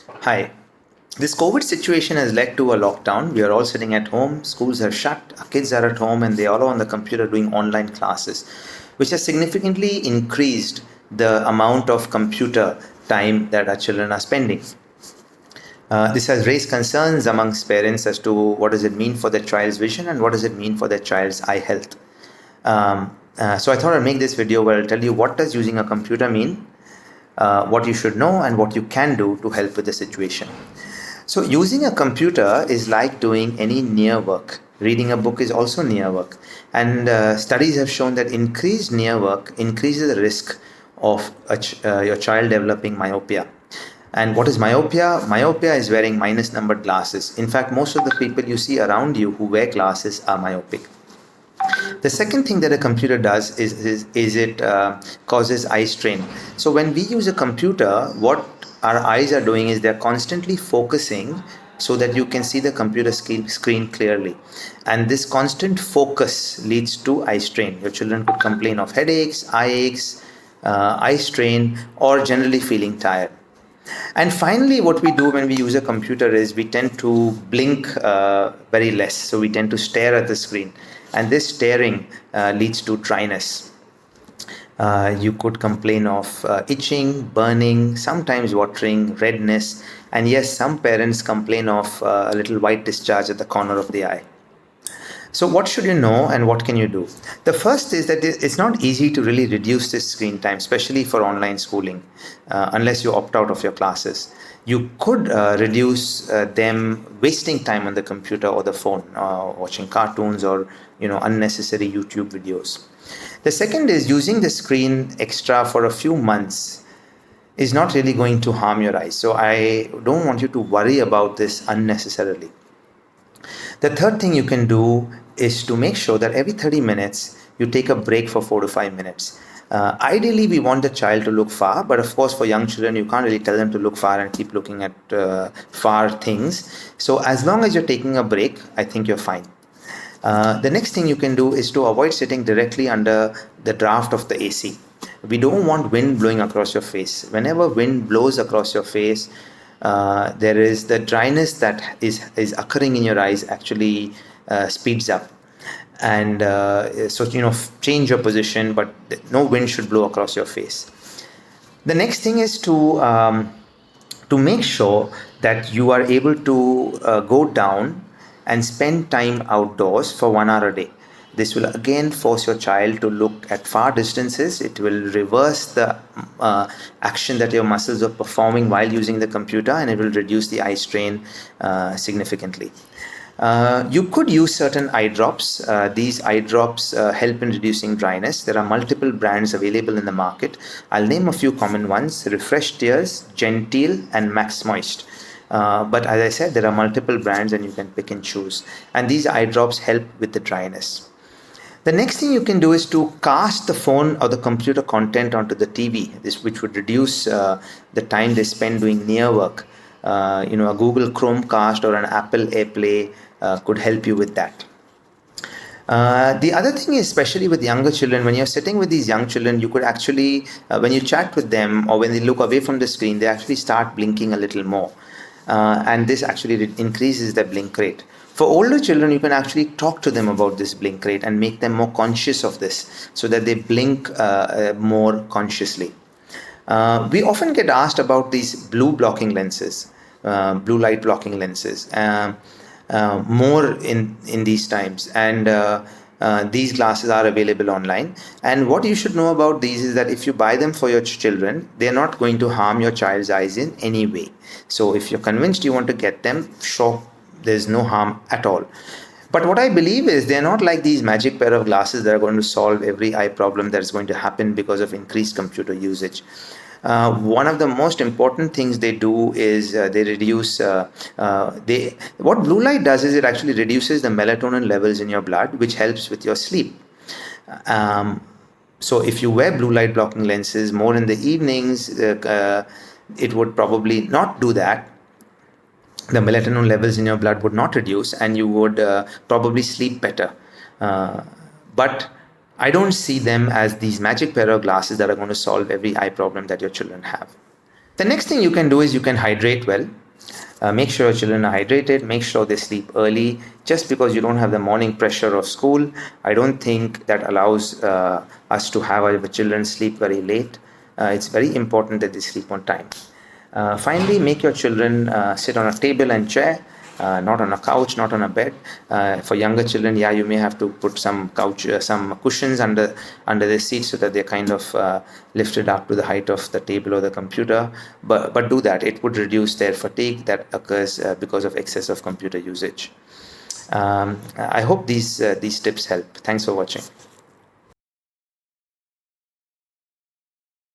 Hi. This COVID situation has led to a lockdown. We are all sitting at home, schools are shut, our kids are at home, and they are all on the computer doing online classes, which has significantly increased the amount of computer time that our children are spending. This has raised concerns amongst parents as to what does it mean for their child's vision and what does it mean for their child's eye health. So I thought I'd make this video where I'll tell you what does using a computer mean, what you should know, and what you can do to help with the situation. So using a computer is like doing any near work. Reading a book is also near work. And studies have shown that increased near work increases the risk of your child developing myopia. And what is myopia? Myopia is wearing minus numbered glasses. In fact, most of the people you see around you who wear glasses are myopic. The second thing that a computer does is it causes eye strain. So when we use a computer, what our eyes are doing is they're constantly focusing so that you can see the computer screen clearly. And this constant focus leads to eye strain. Your children could complain of headaches, eye aches, eye strain, or generally feeling tired. And finally, what we do when we use a computer is we tend to blink very less. So we tend to stare at the screen. And this staring leads to dryness. You could complain of itching, burning, sometimes watering, redness. And yes, some parents complain of a little white discharge at the corner of the eye. So what should you know and what can you do? The first is that it's not easy to really reduce this screen time, especially for online schooling, unless you opt out of your classes. You could reduce them wasting time on the computer or the phone, watching cartoons or unnecessary YouTube videos. The second is using the screen extra for a few months is not really going to harm your eyes. So I don't want you to worry about this unnecessarily. The third thing you can do is to make sure that every 30 minutes you take a break for 4 to 5 minutes. Ideally, we want the child to look far, but of course, for young children, you can't really tell them to look far and keep looking at far things. So, as long as you're taking a break, I think you're fine. The next thing you can do is to avoid sitting directly under the draft of the AC. We don't want wind blowing across your face. Whenever wind blows across your face, there is the dryness that is occurring in your eyes actually speeds up. And so change your position, but no wind should blow across your face. The next thing is to make sure that you are able to go down and spend time outdoors for 1 hour a day. This will again force your child to look at far distances. It will reverse the action that your muscles are performing while using the computer, and it will reduce the eye strain significantly. You could use certain eye drops. These eye drops help in reducing dryness. There are multiple brands available in the market. I'll name a few common ones: Refresh Tears, Genteel, and Max Moist. But as I said, there are multiple brands and you can pick and choose. And these eye drops help with the dryness. The next thing you can do is to cast the phone or the computer content onto the TV, which would reduce the time they spend doing near work. A Google Chromecast or an Apple AirPlay could help you with that. The other thing is, especially with younger children, when you're sitting with these young children, you could actually, when you chat with them or when they look away from the screen, they actually start blinking a little more. And this actually increases the blink rate. For older children, you can actually talk to them about this blink rate and make them more conscious of this so that they blink more consciously. We often get asked about these blue light blocking lenses, more in these times. And these glasses are available online. And what you should know about these is that if you buy them for your children, they're not going to harm your child's eyes in any way. So if you're convinced you want to get them, sure, there's no harm at all. But what I believe is they're not like these magic pair of glasses that are going to solve every eye problem that is going to happen because of increased computer usage. One of the most important things they do is they reduce, what blue light does is it actually reduces the melatonin levels in your blood, which helps with your sleep. So if you wear blue light blocking lenses more in the evenings, it would probably not do that. The melatonin levels in your blood would not reduce and you would probably sleep better. But I don't see them as these magic pair of glasses that are going to solve every eye problem that your children have. The next thing you can do is you can hydrate well. Make sure your children are hydrated. Make sure they sleep early. Just because you don't have the morning pressure of school, I don't think that allows us to have our children sleep very late. It's very important that they sleep on time. Finally, make your children sit on a table and chair, not on a couch, not on a bed. For younger children, yeah, you may have to put some cushions under their seat so that they're kind of lifted up to the height of the table or the computer. But do that; it would reduce their fatigue that occurs because of excess of computer usage. I hope these tips help. Thanks for watching.